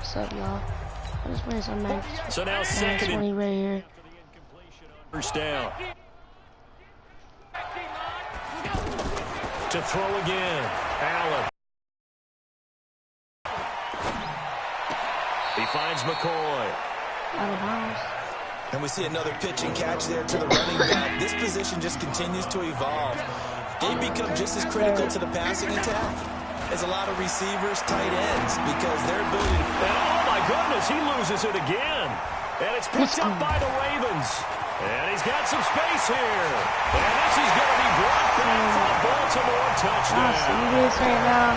What's up, y'all? I just playing some match. So now second and 20 right here. First down. To throw again. Allen. He finds McCoy. Out of bounds. And we see another pitch and catch there to the running back. This position just continues to evolve. They become just as critical to the passing attack as a lot of receivers, tight ends, because their ability to... And oh my goodness, he loses it again. And it's picked up by the Ravens. And he's got some space here. And this is going to be brought back for a Baltimore touchdown. I see this right now.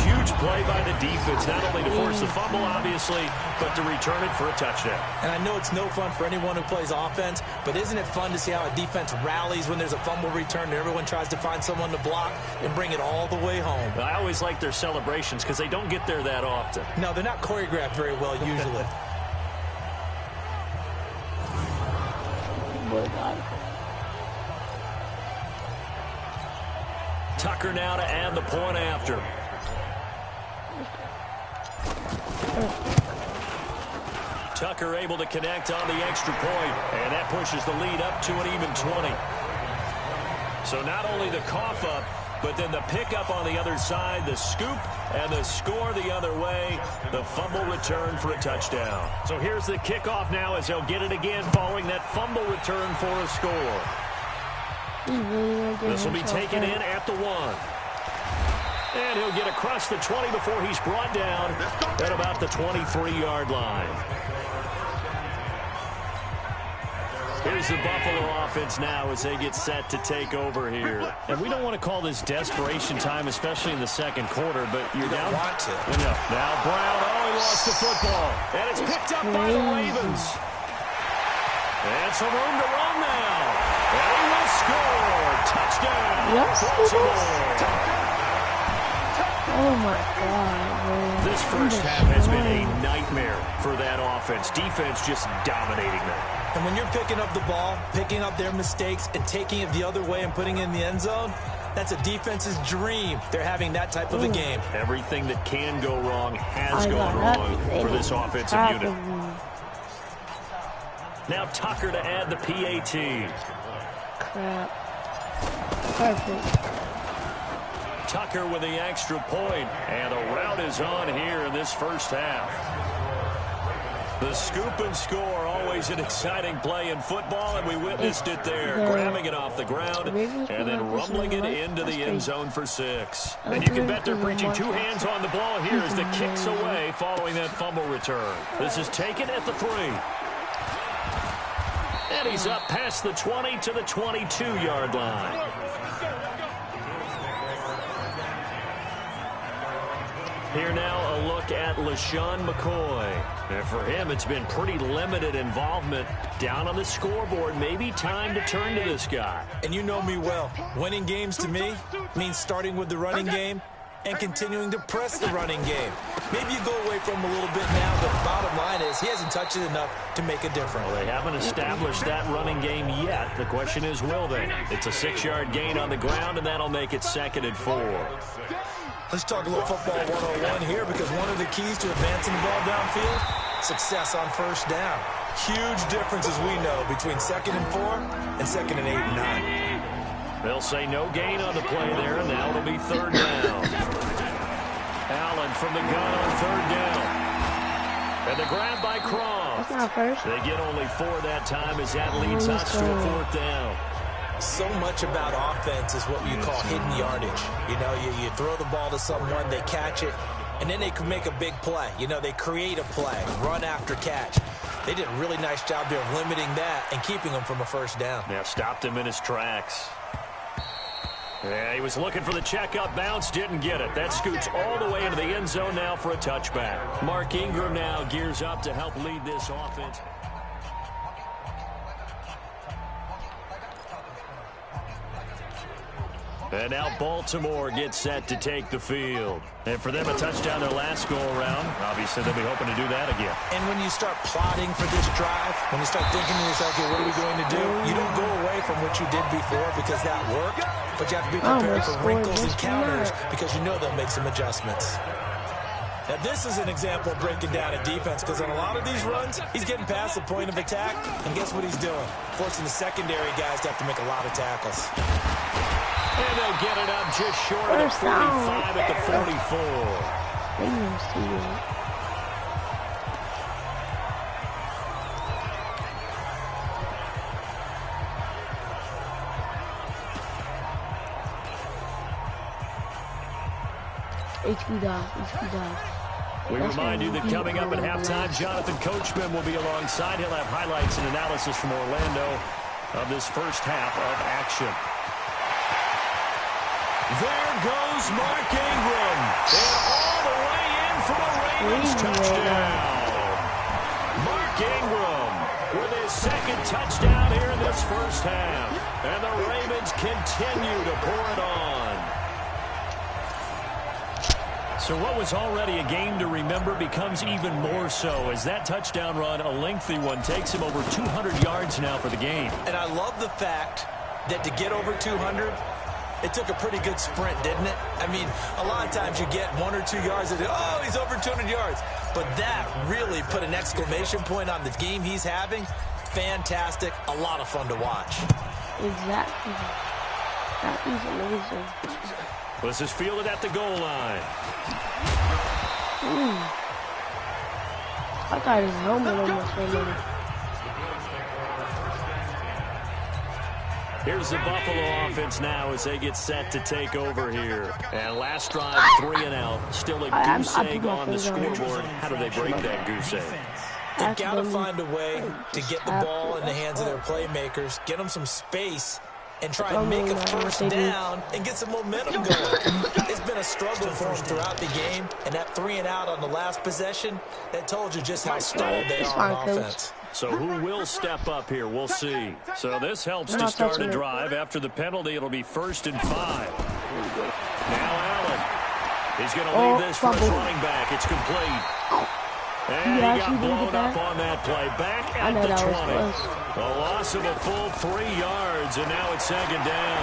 Huge play by the defense, not only to force the fumble, obviously, but to return it for a touchdown. And I know it's no fun for anyone who plays offense, but isn't it fun to see how a defense rallies when there's a fumble return and everyone tries to find someone to block and bring it all the way home? I always like their celebrations because they don't get there that often. No, they're not choreographed very well usually. Tucker now to add the point after. Tucker able to connect on the extra point, and that pushes the lead up to an even 20. So not only the cough up, but then the pickup on the other side, the scoop, and the score the other way, the fumble return for a touchdown. So here's the kickoff now as they'll get it again following that fumble return for a score. This will be taken in at the 1. And he'll get across the 20 before he's brought down at about the 23-yard line. Here's the Buffalo offense now as they get set to take over here. And we don't want to call this desperation time, especially in the second quarter, but you're down. Want to. No. Now Brown, he lost the football. And it's picked up by the Ravens. And some room to run now. And he will score. Touchdown. Yes, oh my God, man. This first half has been a nightmare for that offense. Defense just dominating them. And when you're picking up the ball, picking up their mistakes, and taking it the other way and putting it in the end zone, that's a defense's dream. They're having that type of a game. Everything that can go wrong has gone wrong for this offensive unit. Now Tucker to add the PAT. Crap. Perfect. Tucker with the extra point, and the route is on here in this first half. The scoop and score, always an exciting play in football, and we witnessed it there, grabbing it off the ground and then rumbling it into the end zone for 6. And you can bet they're preaching 2 hands on the ball here as the kick's away following that fumble return. This is taken at the 3. And he's up past the 20 to the 22-yard line. Here now a look at LaShawn McCoy. And for him, it's been pretty limited involvement down on the scoreboard. Maybe time to turn to this guy. And you know me well. Winning games to me means starting with the running game and continuing to press the running game. Maybe you go away from him a little bit now, but the bottom line is he hasn't touched it enough to make a difference. Well, they haven't established that running game yet. The question is, will they? It's a 6-yard gain on the ground, and that'll make it 2nd and 4. Let's talk a little football 101 here, because one of the keys to advancing the ball downfield, success on first down. Huge difference, as we know, between 2nd and 4 and 2nd and 8 and 9. They'll say no gain on the play there, and now it'll be 3rd down. Allen from the gun on 3rd down. And the grab by Croft. That's not first. They get only 4 that time as that leads us to a 4th down. So much about offense is what you call hidden yardage. You know, you throw the ball to someone, they catch it, and then they can make a big play. You know, they create a play, run after catch. They did a really nice job there of limiting that and keeping him from a first down. Yeah, stopped him in his tracks. Yeah, he was looking for the check-up bounce, didn't get it. That scoots all the way into the end zone now for a touchback. Mark Ingram now gears up to help lead this offense. And now Baltimore gets set to take the field. And for them, a touchdown their last go-around. Obviously, they'll be hoping to do that again. And when you start plotting for this drive, when you start thinking to yourself, okay, what are we going to do? You don't go away from what you did before because that worked, but you have to be prepared for wrinkles and counters because you know they'll make some adjustments. Now, this is an example of breaking down a defense because on a lot of these runs, he's getting past the point of attack, and guess what he's doing? Forcing the secondary guys to have to make a lot of tackles. And they'll get it up just short of the 45 at the 44. HB dog. We remind you that coming up at halftime, Jonathan Coachman will be alongside. He'll have highlights and analysis from Orlando of this first half of action. There goes Mark Ingram. And all the way in for the Ravens touchdown. Mark Ingram with his second touchdown here in this first half. And the Ravens continue to pour it on. So what was already a game to remember becomes even more so as that touchdown run, a lengthy one, takes him over 200 yards now for the game. And I love the fact that to get over 200, it took a pretty good sprint, didn't it? I mean, a lot of times you get 1 or 2 yards and, oh, he's over 200 yards. But that really put an exclamation point on the game he's having. Fantastic. A lot of fun to watch. Exactly. That is amazing. This is fielded at the goal line. I got his helmet almost right now. Here's the Buffalo offense now as they get set to take over here. And last drive, 3 and out. Still a goose egg on the scoreboard. How do they break that goose egg? They've got to find a way to get the ball in the hands of their playmakers, get them some space, and try and make a first down and get some momentum going. It's been a struggle for them throughout the game, and that 3 and out on the last possession, that told you just how stalled they are on offense. So who will step up here? We'll see. So this helps to start a drive. After the penalty, it'll be 1st and 5. Now Allen. He's going to leave this for his running back. It's complete. And he got blown up on that play. Back at the 20. A loss of a full 3 yards, and now it's 2nd down.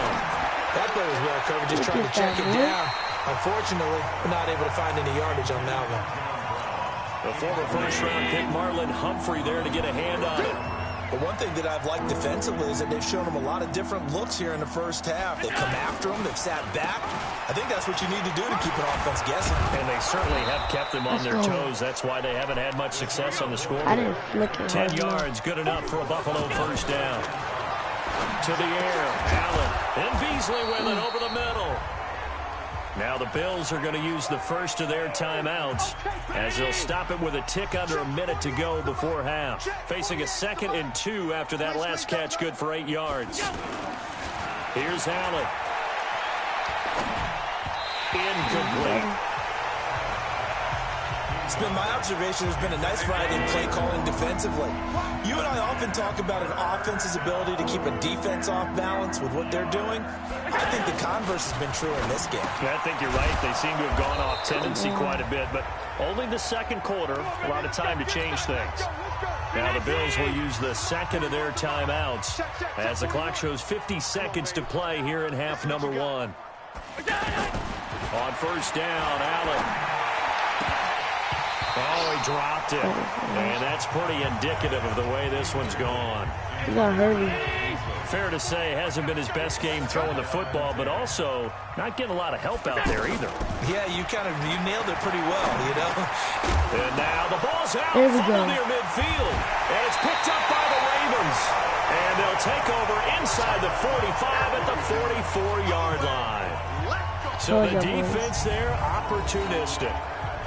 That play was well covered, just trying to check it down. Unfortunately, we're not able to find any yardage on that one. The former first-round pick, Marlon Humphrey, there to get a hand on it. But one thing that I've liked defensively is that they've shown them a lot of different looks here in the first half. They come after them. They've sat back. I think that's what you need to do to keep an offense guessing. And they certainly have kept them on their toes. That's why they haven't had much success on the scoreboard. 10 yards, good enough for a Buffalo first down. To the air, Allen. And Beasley with it over the middle. Now the Bills are going to use the first of their timeouts as they'll stop it with a tick under a minute to go before half. Facing a 2nd and 2 after that last catch, good for 8 yards. Here's Allen. Incomplete. It's been my observation there's been a nice variety in play calling defensively. You and I often talk about an offense's ability to keep a defense off balance with what they're doing. I think the converse has been true in this game. Yeah, I think you're right. They seem to have gone off tendency quite a bit, but only the 2nd quarter, a lot of time to change things. Now the Bills will use the 2nd of their timeouts as the clock shows 50 seconds to play here in half number 1. On first down, Allen. Oh, he dropped it. And that's pretty indicative of the way this one's gone. He got hurt. Fair to say, hasn't been his best game throwing the football, but also not getting a lot of help out there either. Yeah, you nailed it pretty well, you know. And now the ball's out near midfield. And it's picked up by the Ravens. And they'll take over inside the 45 at the 44-yard line. So the defense there, opportunistic.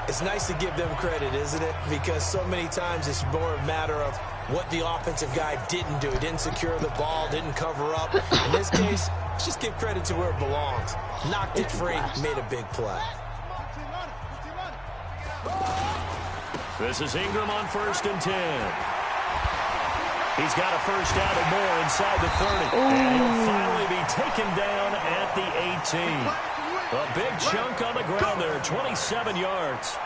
It's nice to give them credit, isn't it? Because so many times it's more a matter of what the offensive guy didn't do. He didn't secure the ball, didn't cover up. In this case, let's just give credit to where it belongs. Knocked it free, made a big play. This is Ingram on 1st and 10. He's got a first down and more inside the 30. And he'll finally be taken down at the 18. A big chunk on the ground there, 27 yards.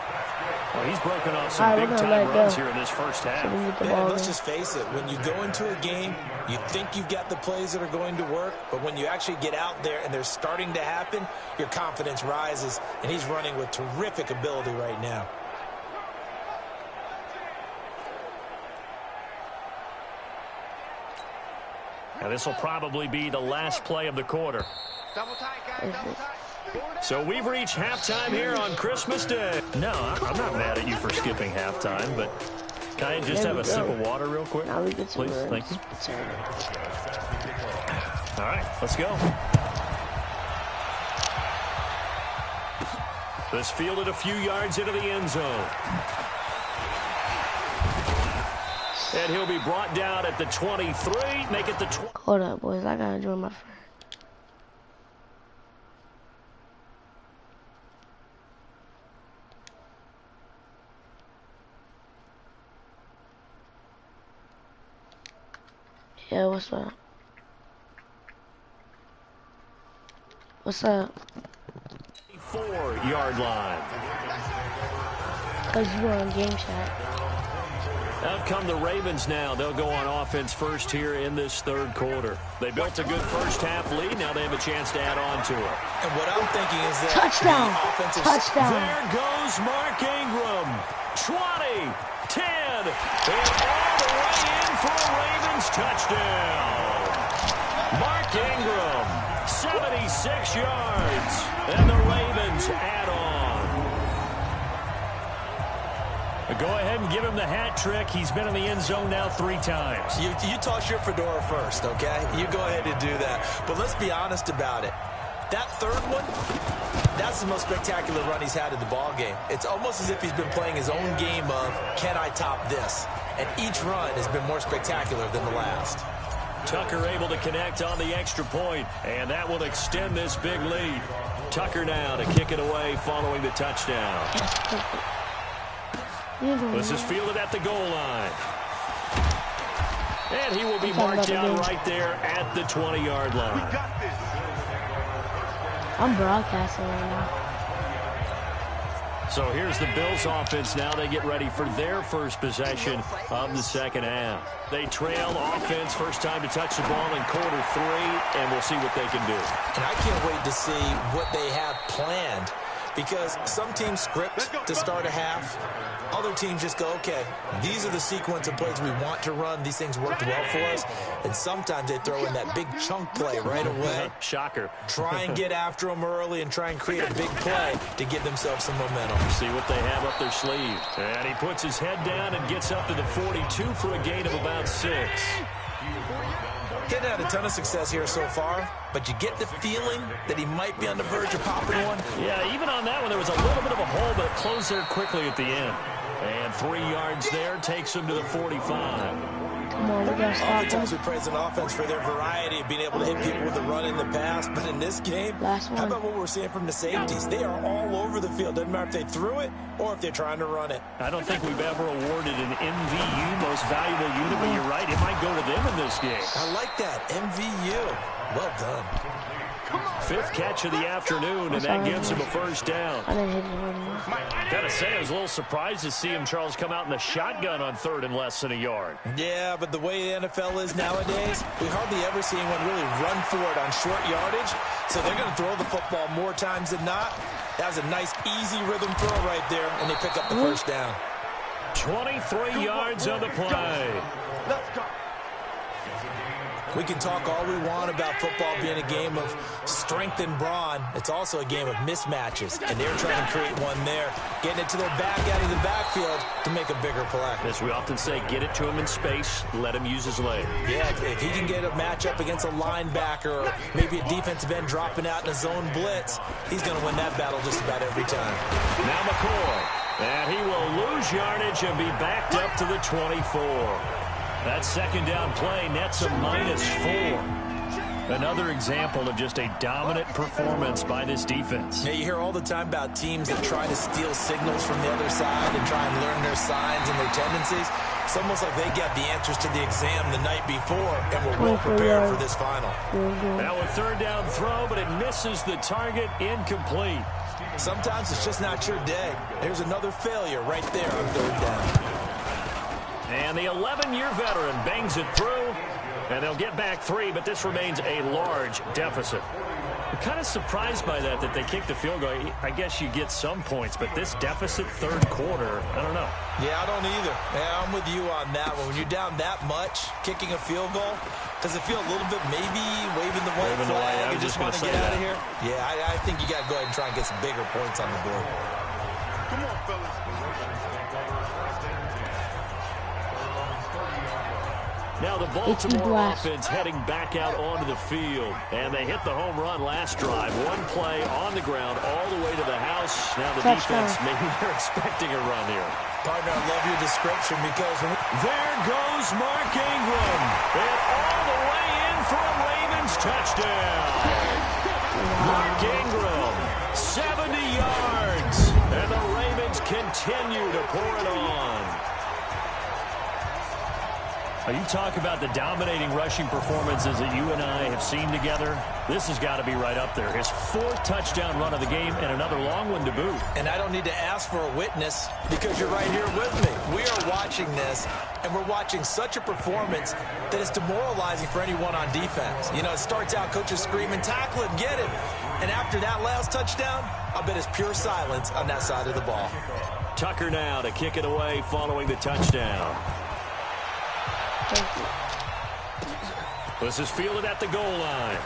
Well, he's broken off some big-time runs here in this first half. Man, let's just face it. When you go into a game, you think you've got the plays that are going to work, but when you actually get out there and they're starting to happen, your confidence rises, and he's running with terrific ability right now. Now, this will probably be the last play of the quarter. So we've reached halftime here on Christmas Day. No, I'm not mad at you for skipping halftime, but can I just have a sip of water real quick? Please, thank you. All right, let's go. This fielded a few yards into the end zone. And he'll be brought down at the 23, make it the 20. Hold up, boys. I gotta join my friend. Yeah, what's up? What's up? 4-yard line. Cause you were on game chat. Out come the Ravens now. They'll go on offense first here in this third quarter. They built a good first half lead. Now they have a chance to add on to it. And what I'm thinking is that touchdown. Touchdown. There goes Mark Ingram. 20, 10, and all the way in for a Ravens touchdown. Mark Ingram, 76 yards, and the Ravens add on. Go ahead and give him the hat trick. He's been in the end zone now 3 times. You toss your fedora first, okay? You go ahead and do that. But let's be honest about it. That third one, that's the most spectacular run he's had in the ballgame. It's almost as if he's been playing his own game of, can I top this? And each run has been more spectacular than the last. Tucker able to connect on the extra point, and that will extend this big lead. Tucker now to kick it away following the touchdown. This is fielded at the goal line. And he will be marked down right there at the 20-yard line. I'm broadcasting right now. So here's the Bills offense now. They get ready for their first possession of the second half. They trail offense, first time to touch the ball in quarter 3, and we'll see what they can do. And I can't wait to see what they have planned, because some teams script to start a half. Other teams just go, okay, these are the sequence of plays we want to run. These things worked well for us. And sometimes they throw in that big chunk play right away. Shocker. Try and get after them early and try and create a big play to give themselves some momentum. See what they have up their sleeve. And he puts his head down and gets up to the 42 for a gain of about 6. Hadn't had a ton of success here so far, but you get the feeling that he might be on the verge of popping one. Yeah, even on that one, there was a little bit of a hole, but it closed there quickly at the end. And 3 yards there takes him to the 45. Come on, we gotta stop him. Oftentimes we praise an offense for their variety of being able to hit people with the run in the pass, but in this game, how about what we're seeing from the safeties? They are all over the field. Doesn't matter if they threw it or if they're trying to run it. I don't think we've ever awarded an MVU, most valuable unit, but you're right, it might go to them in this game. I like that, MVU. Well done. 5th catch of the afternoon, and that gives him a first down. I didn't hit him. Gotta say, I was a little surprised to see him, Charles, come out in the shotgun on 3rd and less than a yard. Yeah, but the way the NFL is nowadays, we hardly ever see anyone really run for it on short yardage, so they're going to throw the football more times than not. That was a nice, easy rhythm throw right there, and they pick up the first down. 23 yards on the play. Let's go. We can talk all we want about football being a game of strength and brawn. It's also a game of mismatches, and they're trying to create one there, getting it to their back out of the backfield to make a bigger play. As we often say, get it to him in space, let him use his leg. Yeah, if he can get a matchup against a linebacker or maybe a defensive end dropping out in a zone blitz, he's going to win that battle just about every time. Now McCoy, and he will lose yardage and be backed up to the 24. That second down play nets a -4. Another example of just a dominant performance by this defense. Yeah, you hear all the time about teams that try to steal signals from the other side and try and learn their signs and their tendencies. It's almost like they got the answers to the exam the night before and were well prepared for this final. Now a third down throw, but it misses the target, incomplete. Sometimes it's just not your day. There's another failure right there on third down. And the 11-year veteran bangs it through, and they'll get back 3, but this remains a large deficit. I'm kind of surprised by that they kicked the field goal. I guess you get some points, but this deficit third quarter, I don't know. Yeah, I don't either. Yeah, I'm with you on that one. When you're down that much, kicking a field goal, does it feel a little bit maybe waving the white flag and just want to get out of here? Yeah, I think you got to go ahead and try and get some bigger points on the board. Come on, fellas. Now the Baltimore offense heading back out onto the field. And they hit the home run last drive. One play on the ground all the way to the house. Now the defense, maybe they're expecting a run here. Partner, I love your description because there goes Mark Ingram. And all the way in for a Ravens touchdown. Mark Ingram, 70 yards. And the Ravens continue to pour it on. You talk about the dominating rushing performances that you and I have seen together. This has got to be right up there. His 4th touchdown run of the game and another long one to boot. And I don't need to ask for a witness because you're right here with me. We are watching this, and we're watching such a performance that is demoralizing for anyone on defense. You know, it starts out coaches screaming, tackle him, get him. And after that last touchdown, I bet it's pure silence on that side of the ball. Tucker now to kick it away following the touchdown. This is fielded at the goal line.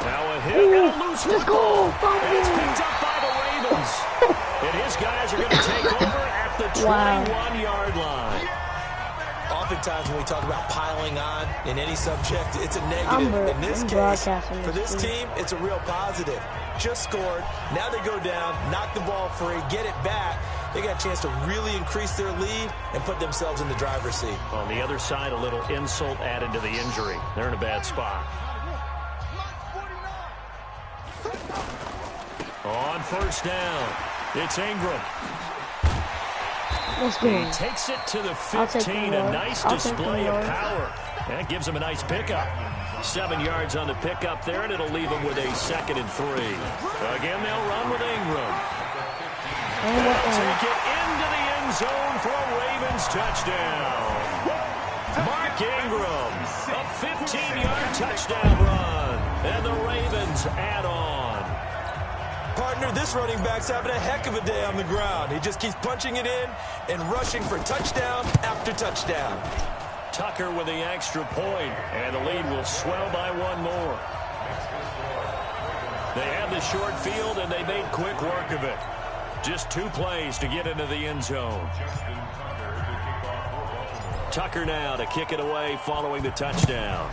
Now a hit and a loose football. And it's picked up by the Ravens. And his guys are going to take over at the 21-yard line. Oftentimes when we talk about piling on in any subject, it's a negative. In this case, for this team, it's a real positive. Just scored. Now they go down, knock the ball free, get it back. They got a chance to really increase their lead and put themselves in the driver's seat. On the other side, a little insult added to the injury. They're in a bad spot. On first down, it's Ingram. Let's go. He takes it to the 15. A nice display of power. That gives him a nice pickup. 7 yards on the pickup there, and it'll leave him with a 2nd and 3. Again, they'll run with Ingram. They'll take it into the end zone for a Ravens touchdown. Mark Ingram, a 15-yard touchdown run, and the Ravens add on. Partner, this running back's having a heck of a day on the ground. He just keeps punching it in and rushing for touchdown after touchdown. Tucker with the extra point, and the lead will swell by 1 more. They have the short field, and they made quick work of it. Just 2 plays to get into the end zone. Tucker now to kick it away following the touchdown.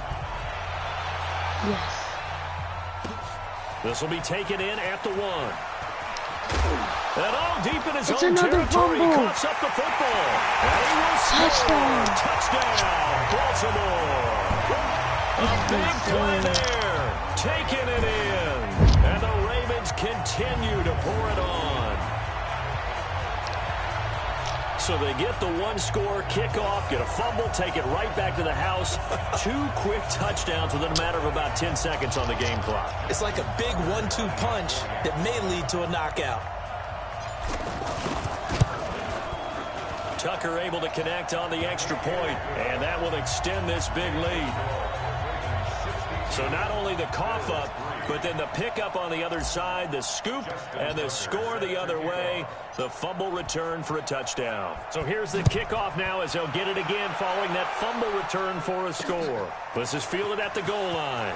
Yes. This will be taken in at the 1. And all deep in his It's own another territory. fumble. He coughs up the football. And he will score. Touchdown, Baltimore. A big play there. Taking it in. And the Ravens continue to pour it on. So they get the 1-score kickoff, get a fumble, take it right back to the house. 2 quick touchdowns within a matter of about 10 seconds on the game clock. It's like a big 1-2 punch that may lead to a knockout. Tucker able to connect on the extra point, and that will extend this big lead. So not only the cough up, but then the pickup on the other side, the scoop, and the score the other way, the fumble return for a touchdown. So here's the kickoff now as they'll get it again following that fumble return for a score. This is fielded at the goal line.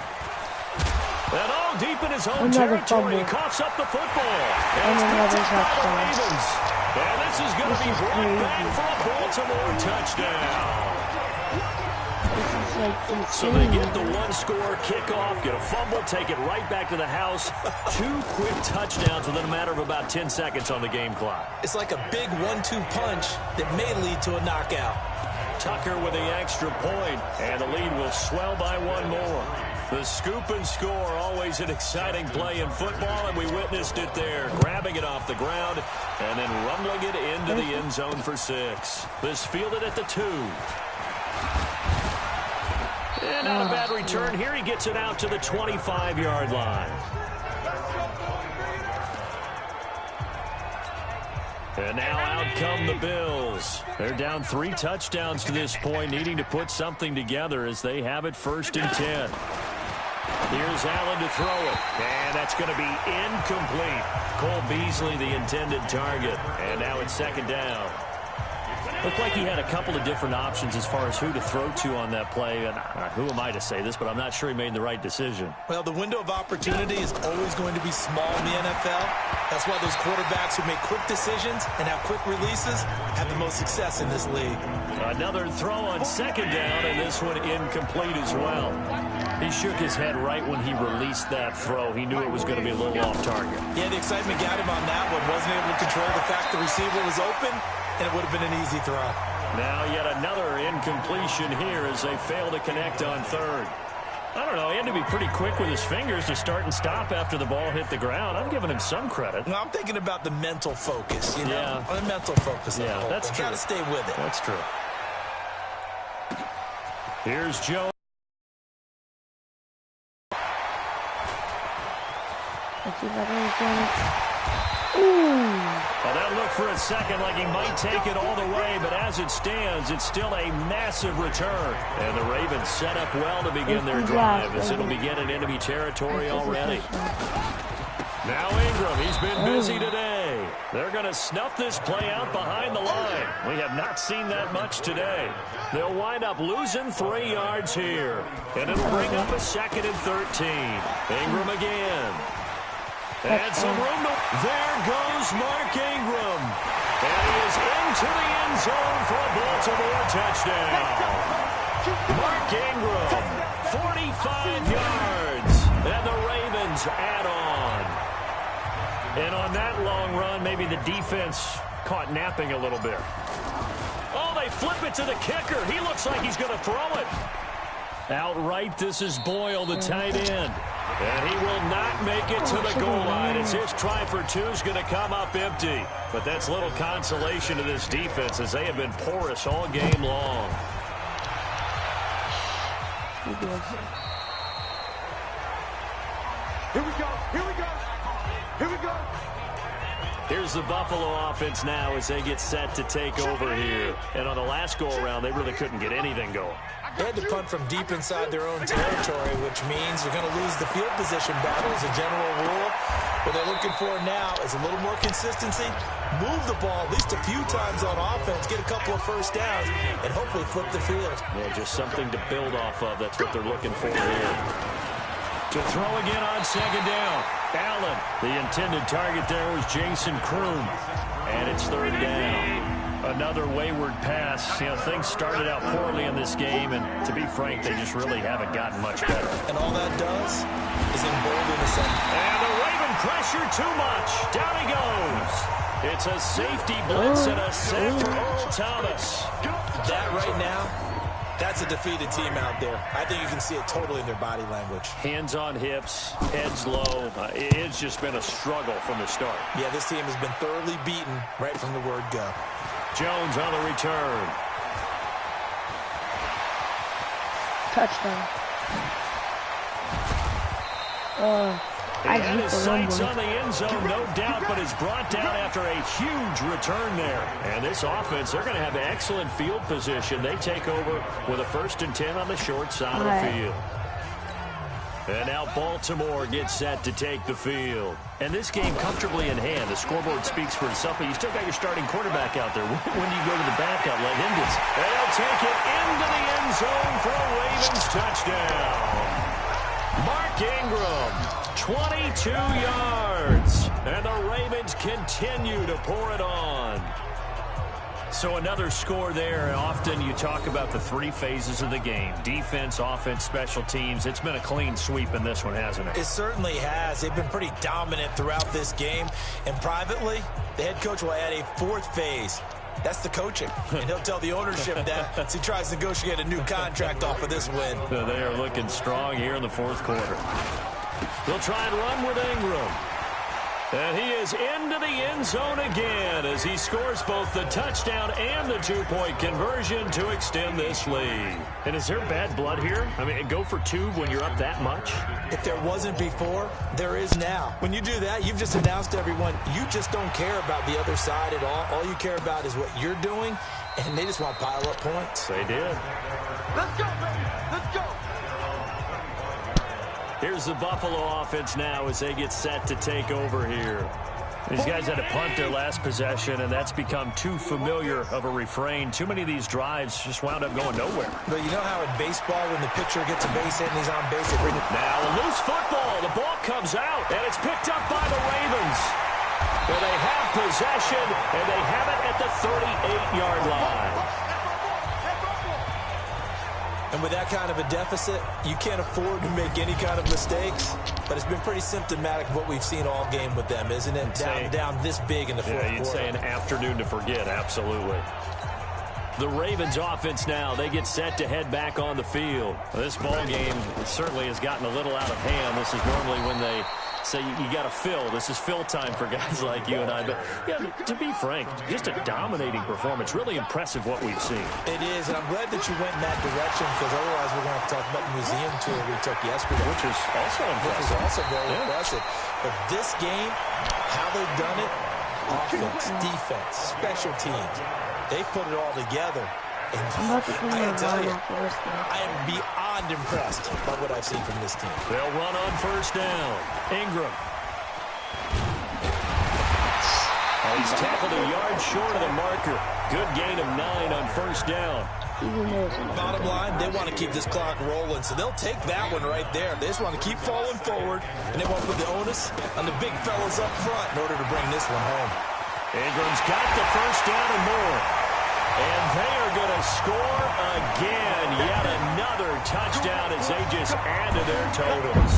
And all deep in his own territory, he coughs up the football. And it's picked up by the Ravens. And this is going to be brought back for a Baltimore touchdown. So they get the 1-score kickoff, get a fumble, take it right back to the house. 2 quick touchdowns within a matter of about 10 seconds on the game clock. It's like a big 1-2 punch that may lead to a knockout. Tucker with the extra point, and the lead will swell by 1 more. The scoop and score, always an exciting play in football, and we witnessed it there. Grabbing it off the ground and then rumbling it into the end zone for 6. This fielded at the 2. And not a bad return here. He gets it out to the 25-yard line. And now out come the Bills. They're down 3 touchdowns to this point, needing to put something together as they have it 1st and 10. Here's Allen to throw it, and that's going to be incomplete. Cole Beasley, the intended target, and now it's 2nd down. Looked like he had a couple of different options as far as who to throw to on that play. And who am I to say this, but I'm not sure he made the right decision. Well, the window of opportunity is always going to be small in the NFL. That's why those quarterbacks who make quick decisions and have quick releases have the most success in this league. Another throw on 2nd down, and this one incomplete as well. He shook his head right when he released that throw. He knew it was going to be a little off target. Yeah, the excitement got him on that one. Wasn't able to control the fact the receiver was open, and it would have been an easy throw. Now yet another incompletion here as they fail to connect on 3rd. I don't know. He had to be pretty quick with his fingers to start and stop after the ball hit the ground. I'm giving him some credit. Well, I'm thinking about the mental focus, you know? Yeah. The mental focus. Yeah, that's true. Got to stay with it. That's true. Here's Joe. Well, that looked for a second like he might take it all the way, but as it stands, it's still a massive return. And the Ravens set up well to begin their drive as it'll begin in enemy territory already. Now Ingram, he's been busy today. They're going to snuff this play out behind the line. We have not seen that much today. They'll wind up losing 3 yards here. And it'll bring up a 2nd and 13. Ingram again. And some room to... There goes Mark Ingram. And he is into the end zone for a Baltimore touchdown. Mark Ingram, 45 yards. And the Ravens add on. And on that long run, maybe the defense caught napping a little bit. Oh, they flip it to the kicker. He looks like he's going to throw it. Outright, this is Boyle, the tight end. And he will not make it to the goal line as his try for 2 is going to come up empty. But that's little consolation to this defense as they have been porous all game long. Here we go. Here we go. Here we go. Here's the Buffalo offense now as they get set to take over here. And on the last go-around, they really couldn't get anything going. They had to punt from deep inside their own territory, which means they're going to lose the field position battle as a general rule. What they're looking for now is a little more consistency, move the ball at least a few times on offense, get a couple of first downs, and hopefully flip the field. Yeah, just something to build off of. That's what they're looking for here. To throw again on 2nd down. Allen, the intended target there was Jason Kroom. And it's 3rd down. Another wayward pass. You know, things started out poorly in this game, and to be frank, they just really haven't gotten much better. And all that does is embolden the second. And the Raven pressure too much. Down he goes. It's a safety blitz and a sack for Earl Thomas. That right now, that's a defeated team out there. I think you can see it totally in their body language. Hands on hips, heads low. It's just been a struggle from the start. Yeah, this team has been thoroughly beaten right from the word go. Jones on the return. Touchdown. He had his sights on the end zone, no doubt, but is brought down after a huge return there. And this offense, they're going to have excellent field position. They take over with a 1st and 10 on the short side of the field. And now Baltimore gets set to take the field. And this game comfortably in hand. The scoreboard speaks for itself, but you still got your starting quarterback out there. When do you go to the backup like Hendricks? And they'll take it into the end zone for a Ravens touchdown. Mark Ingram, 22 yards. And the Ravens continue to pour it on. So another score there. Often you talk about the 3 phases of the game. Defense, offense, special teams. It's been a clean sweep in this one, hasn't it? It certainly has. They've been pretty dominant throughout this game. And privately, the head coach will add a 4th phase. That's the coaching. And he'll tell the ownership that as he tries to negotiate a new contract off of this win. So they are looking strong here in the 4th quarter. They'll try and run with Ingram. And he is into the end zone again as he scores both the touchdown and the two-point conversion to extend this lead. And is there bad blood here? I mean, go for two when you're up that much? If there wasn't before, there is now. When you do that, you've just announced to everyone, you just don't care about the other side at all. All you care about is what you're doing, and they just want to pile up points. They did. Let's go, baby. Let's go. Here's the Buffalo offense now as they get set to take over here. These guys had to punt their last possession, and that's become too familiar of a refrain. Too many of these drives just wound up going nowhere. But you know how in baseball, when the pitcher gets a base hit and he's on base, they bring it. Now a loose football. The ball comes out, and it's picked up by the Ravens. Where they have possession, and they have it at the 38-yard line. And with that kind of a deficit, you can't afford to make any kind of mistakes. But it's been pretty symptomatic of what we've seen all game with them, isn't it? Down this big in the fourth quarter. You'd say an afternoon to forget, absolutely. The Ravens offense now, they get set to head back on the field. This ball game certainly has gotten a little out of hand. This is normally when they say you got to fill. This is fill time for guys like you and I. But, yeah, to be frank, just a dominating performance. Really impressive what we've seen. It is, and I'm glad that you went in that direction because otherwise we're going to have to talk about the museum tour we took yesterday. Which is also impressive. Which is also very impressive. But this game, how they've done it, offense, defense, special teams, they put it all together. And I can tell you, I am beyond impressed by what I've seen from this team. They'll run on first down. Ingram. He's tackled a yard short of the marker. Good gain of 9 on first down. Bottom line, they want to keep this clock rolling, so they'll take that one right there. They just want to keep falling forward, and they want to put the onus on the big fellas up front in order to bring this one home. Ingram's got the first down and more. And they are going to score again. Yet another touchdown as they just add to their totals.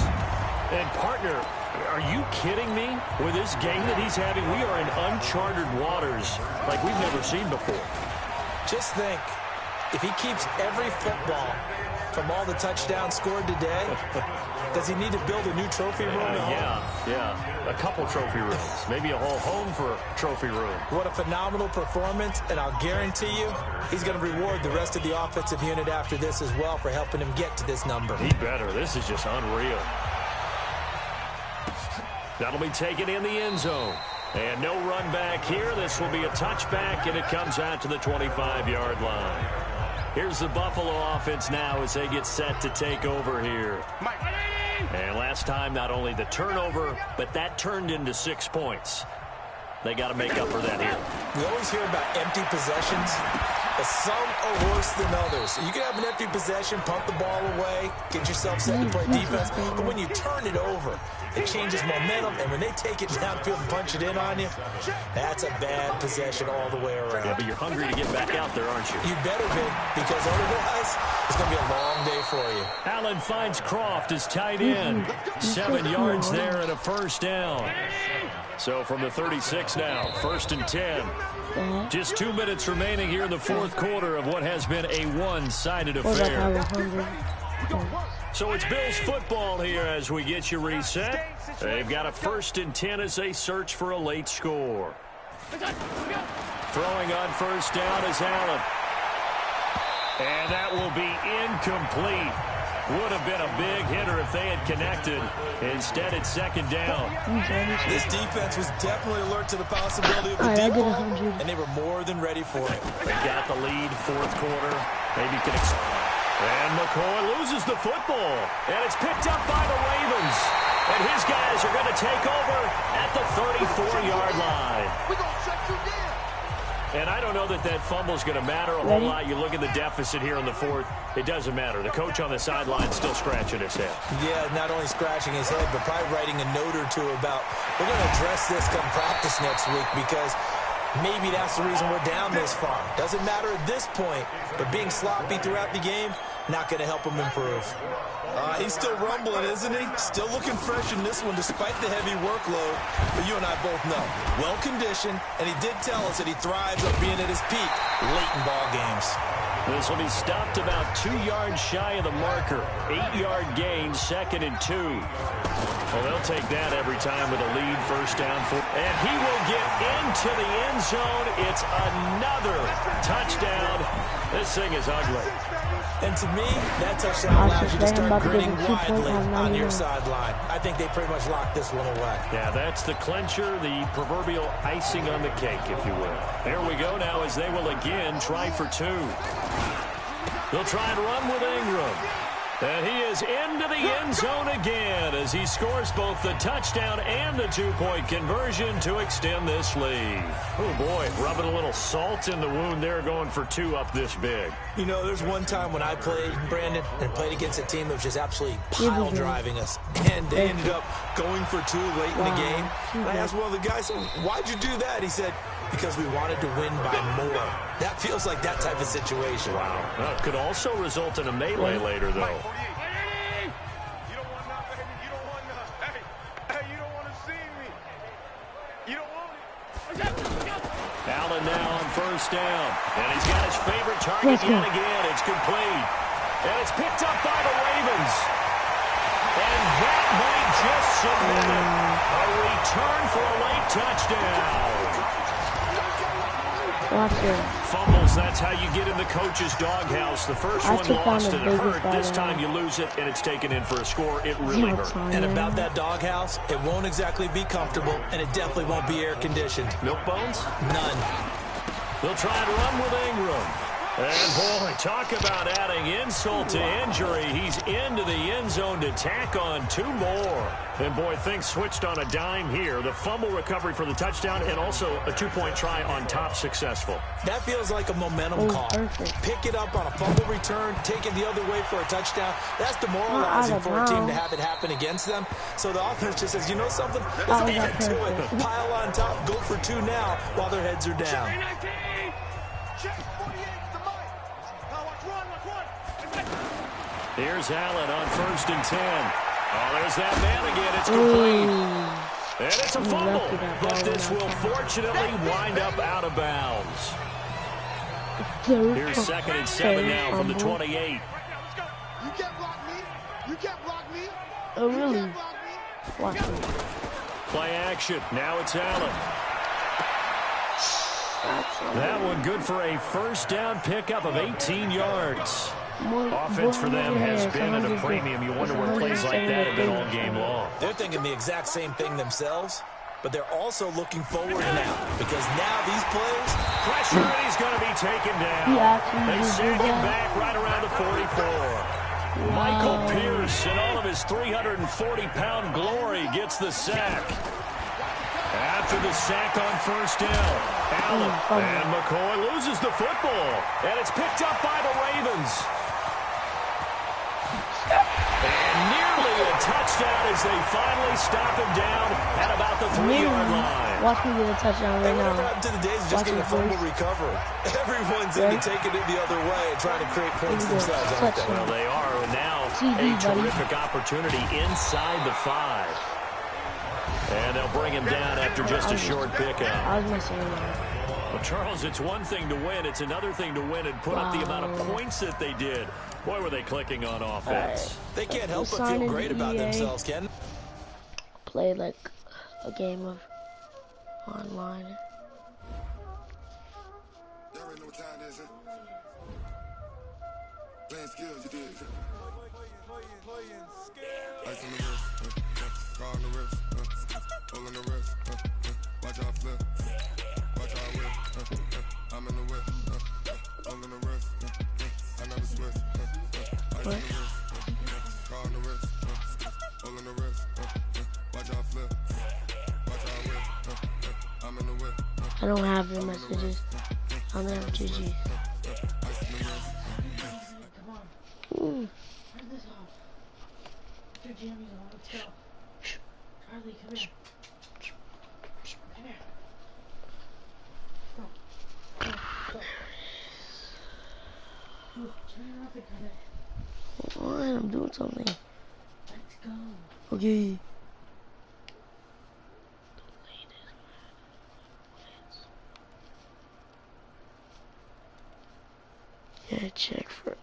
And, partner, are you kidding me? With this game that he's having, we are in uncharted waters like we've never seen before. Just think, if he keeps every football from all the touchdowns scored today, does he need to build a new trophy room at home? Yeah. A couple trophy rooms. Maybe a whole home for a trophy room. What a phenomenal performance, and I'll guarantee you he's going to reward the rest of the offensive unit after this as well for helping him get to this number. He better. This is just unreal. That'll be taken in the end zone. And no run back here. This will be a touchback, and it comes out to the 25-yard line. Here's the Buffalo offense now as they get set to take over here. And last time, not only the turnover, but that turned into 6 points. They got to make up for that here. We always hear about empty possessions, but some are worse than others. You can have an empty possession, pump the ball away, get yourself set to play defense, but when you turn it over, it changes momentum, and when they take it downfield and punch it in on you, that's a bad possession all the way around. Yeah, but you're hungry to get back out there, aren't you? You better be, because otherwise, it's going to be a long day for you. Allen finds Croft as tight end. 7 yards there and a first down. So from the 36 now, 1st and 10. Just 2 minutes remaining here in the fourth quarter of what has been a one-sided affair. So it's Bills football here as we get you reset. They've got a 1st and 10 as they search for a late score. Throwing on first down is Allen. And that will be incomplete. Would have been a big hitter if they had connected. Instead, it's 2nd down. This defense was definitely alert to the possibility of the deep ball, and they were more than ready for it. They got the lead, fourth quarter. Maybe can and McCoy loses the football. And it's picked up by the Ravens. And his guys are going to take over at the 34-yard line. We're going to shut you down. And I don't know that that fumble is going to matter a whole lot. You look at the deficit here in the fourth. It doesn't matter. The coach on the sideline still scratching his head. Yeah, not only scratching his head, but probably writing a note or two about, we're going to address this come practice next week because maybe that's the reason we're down this far. Doesn't matter at this point, but being sloppy throughout the game, not going to help him improve. He's still rumbling, isn't he? Still looking fresh in this one despite the heavy workload. But you and I both know, well-conditioned, and he did tell us that he thrives on being at his peak late in ball games. This will be stopped about 2 yards shy of the marker. 8-yard gain, 2nd and 2. Well, they'll take that every time with a lead, first down. And he will get into the end zone. It's another touchdown. This thing is ugly. And to me, that touchdown allows you to start grinning widely on your sideline. I think they pretty much locked this one away. Yeah, that's the clincher, the proverbial icing on the cake, if you will. There we go now as they will again try for 2. They'll try and run with Ingram. And he is into the end zone again as he scores both the touchdown and the 2-point conversion to extend this lead. Oh, boy, rubbing a little salt in the wound there, going for 2 up this big. You know, there's one time when I played, Brandon, and played against a team that was just absolutely pile driving us. And they ended up going for 2 late in the game. And I asked one of the guys, why'd you do that? He said, because we wanted to win by more. That feels like that type of situation. Wow. Well, it could also result in a melee later, though. Allen now on first down. And he's got his favorite target yet again. It's complete. And it's picked up by the Ravens. And that might just submit it. A return for a late touchdown. Watch it. Fumbles, that's how you get in the coach's doghouse. The first one lost and it hurt. This time you lose it and it's taken in for a score. It really hurt. And about that doghouse, it won't exactly be comfortable, and it definitely won't be air-conditioned. Milk bones? None. They'll try and run with Ingram. And, boy, talk about adding insult to injury. He's into the end zone to tack on 2 more. And, boy, things switched on a dime here. The fumble recovery for the touchdown and also a 2-point try on top successful. That feels like a momentum call. Perfect. Pick it up on a fumble return, take it the other way for a touchdown. That's demoralizing for a team to have it happen against them. So the offense just says, you know something? Let's add to it. Pile on top, go for 2 now while their heads are down. Here's Allen on first and 10. Oh, there's that man again. It's complete. And it's a fumble. But this will fortunately wind up out of bounds. Here's 2nd and 7 now from the 28. You can't block me. You can't block me. Oh, really? Watch it. Play action. Now it's Allen. That one good for a first down pickup of 18 yards. Offense for them has been at a premium. You wonder where plays like that have been all game long. They're thinking the exact same thing themselves, but they're also looking forward now because now these plays. Pressure, and he's going to be taken down. They send him back right around the 44. Michael Pierce, in all of his 340-pound glory, gets the sack. After the sack on first down, Allen and McCoy loses the football, and it's picked up by the Ravens. And nearly a touchdown as they finally stop him down at about the 3-yard line. Watch me get a touchdown right now. Whatever happened to the days of just getting a fumble recovery? Everyone's into taking it the other way and trying to create points themselves, aren't they? Well, they are now a terrific opportunity inside the 5. And they'll bring him down after just a short pickup. I was messing around. Well, Charles, it's one thing to win. It's another thing to win and put up the amount of points that they did. Boy, were they clicking on offense. They can't help but feel great about themselves, Ken. Play like a game of online. There ain't no time, is it? Playing skills, you did. Ice on the wrist, car on the wrist, hole in the wrist, watch out flip, watch out whip, I'm in the whip, hole in the wrist, I never switch, ice on the wrist, car on the wrist, hole in the wrist, watch out flip, watch out whip, I'm in the whip. I don't have your messages. I don't have GG. Turn this off. Put your jammies on. Let's go. Charlie, come here. Come here. Go. Go. Go. Turn it off and come in. Hold on, I'm doing something. Let's go. Okay. Yeah, check for